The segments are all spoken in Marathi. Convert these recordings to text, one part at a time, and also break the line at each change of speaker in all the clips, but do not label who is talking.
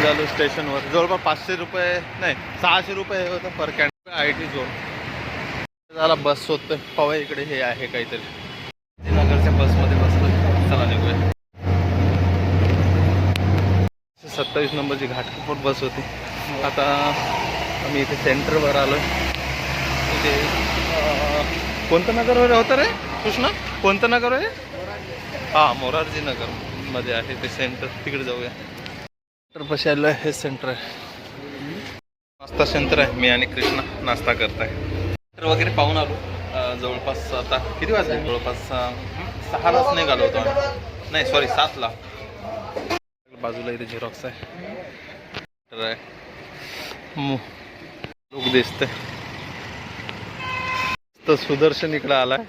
निघालो स्टेशनवर. जवळपास 500 रुपये नाही 600 रुपये होतं पर कॅन्ड IT झोन. झाला बस शोधतोय पवा इकडे हे आहे काहीतरी. नगरच्या बसमध्ये बसलो. चला निघूया. 27 नंबरची घाटकोपर बस होती. आता आम्ही इथे सेंटरवर आलो. इथे कोणतं नगर वगैरे होतं रे कृष्णा? कोणतं नगर आहे? हां मोरारजी नगर मध्ये आहे ते सेंटर. तिकडे जाऊया. सेंटर पाशी आलो आहे. हे सेंटर आहे. नाश्ता सेंटर आहे. मी आणि कृष्णा नाश्ता करताय. सेंटर वगैरे पाहून आलो. जवळपास आता किती वाजले? जवळपास 6लाच निघालो होतो आम्ही. नाही सॉरी 7ला. बाजूला इथे झेरॉक्स आहे. लोक दिसते. तर सुदर्शन इकडं आलाय.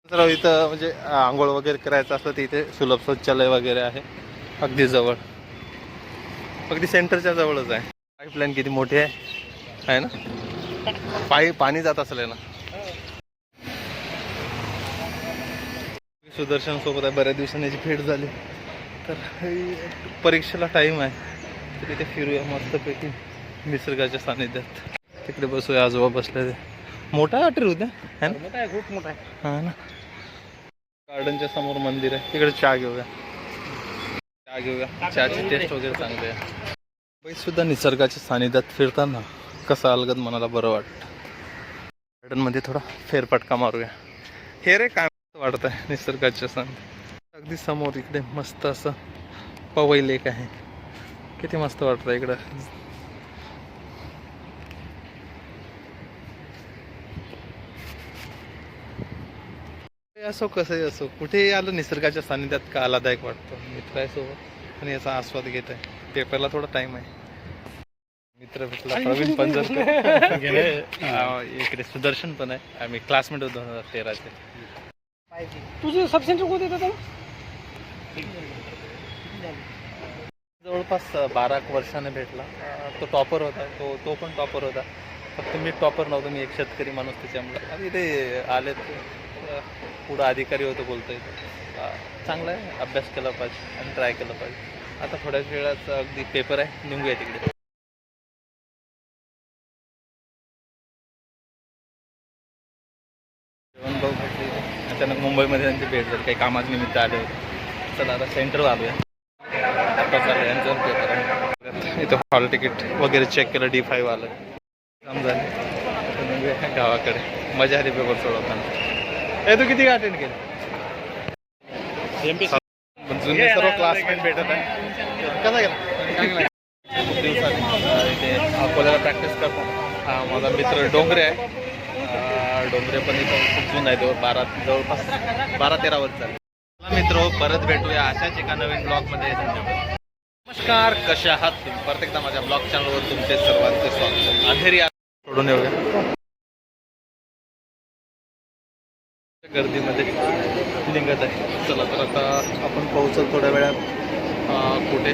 तर इथं म्हणजे आंघोळ वगैरे करायचं असतं तर इथे सुलभ शौचालय वगैरे आहे अगदी जवळ. अगदी सेंटरच्या जवळच आहे. पाईपलाईन किती मोठी आहे ना. पाणी जात असेल ना. सुदर्शन सोबत आहे. बऱ्याच दिवसांनी याची भेट झाली. तर परीक्षेला टाईम आहे तर तिथे फिरूया मस्तपैकी निसर्गाच्या सानिध्यात. तिकडे बसूया. आजोबा बसले. मोठा हॉटेल होत्या है ना. मोठा आहे खूप मोठा आहे. हां ना. गार्डनच्या समोर मंदिर आहे. तिकडे चहा घेऊया. चहाची टेस्ट वगैरे चांगली आहे. सुद्धा निसर्गाच्या सानिध्यात फिरताना कसं अलगद मनाला बरं वाटतं. गार्डनमध्ये थोडा फेरफटका मारूया. हे रे काय वाटत आहे निसर्गाच्या सानिध्यात. अगदी समोर इकडे मस्त असं पवई लेक आहे. किती मस्त वाटतं इकडं. असो कसंही असो कुठेही आलं निसर्गाच्या सानिध्यात का आल्हाददायक वाटतं. मित्र आहे सोबत आणि याचा आस्वाद घेत आहे. पेपरला थोडा टाइम आहे. मित्र भेटला प्रवीण पंजरकर. इकडे सुदर्शन पण आहे. आम्ही क्लासमेट होतो 2013चे.
तुझं सब सेंटर कोणतं येतं?
जवळपास 12 वर्षाने भेटला. तो टॉपर होता. तो पण टॉपर होता. फक्त मी टॉपर नव्हतो. मी एक शेतकरी माणूस त्याच्यामुळे. आणि इथे आले पुढं अधिकारी होतं बोलतो. इथं चांगलं आहे. अभ्यास केला पाहिजे आणि ट्राय केलं पाहिजे. आता थोड्याच वेळात अगदी पेपर आहे. निघूया तिकडे. जेवण भाऊ भेटले. अचानक मुंबईमध्ये त्यांची भेट झाली. काही कामाच्या निमित्त आले होते. चला आता सेंटरवर आलोया. आता चालू यांचं पेपर आहे. इथं हॉल तिकीट वगैरे चेक केलं. D5 आलं. काम झालं. आता निघूया गावाकडे. मजा आली पेपर सोडवताना. तू किती अटेंड केलं? जुने सर्व क्लासमेट भेटत आहे. कसा गेला? खूप दिवसांनी इथे अकोल्याला प्रॅक्टिस करतो. हा माझा मित्र डोंगरे आहे. डोंगरे पण इथं खूप जुनं आहे. जवळपास 12-13 वर्ष झाले. मित्र परत भेटूया अशाच एका नवीन ब्लॉगमध्ये. धन्यवाद. नमस्कार, कशा आहात तुम्ही? परत एकदा माझ्या ब्लॉग चॅनलवर तुमचे सर्वांचे स्वागत. अंधेरी सोडून येऊया. गर्दीमध्ये निघत आहे. चला तर आता आपण पोहोचल थोड्या वेळात कुठे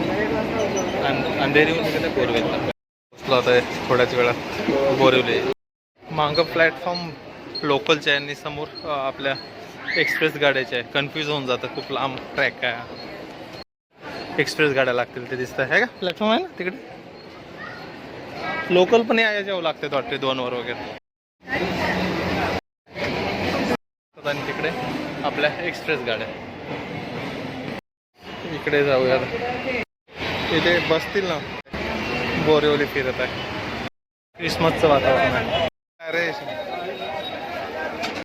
अंधेरीहून निघत बोरवेलला पोहोचलो. आता थोड्याच वेळात बोरिवली. मागं प्लॅटफॉर्म लोकलच्या आहे आणि समोर आपल्या एक्सप्रेस गाड्याच्या आहे. कन्फ्यूज होऊन जातं. खूप लांब ट्रॅक आहे. एक्सप्रेस गाड्या लागतील ते दिसतं आहे का. प्लॅटफॉर्म आहे ना तिकडे. लोकल पण यावं लागते वाटते 2वर वगैरे. आणि तिकडे आपल्या एक्सप्रेस गाड्या. इकडे जाऊया. इथे बसतील ना. बोरिवली फिरत आहे. क्रिसमसचं वातावरण आहे.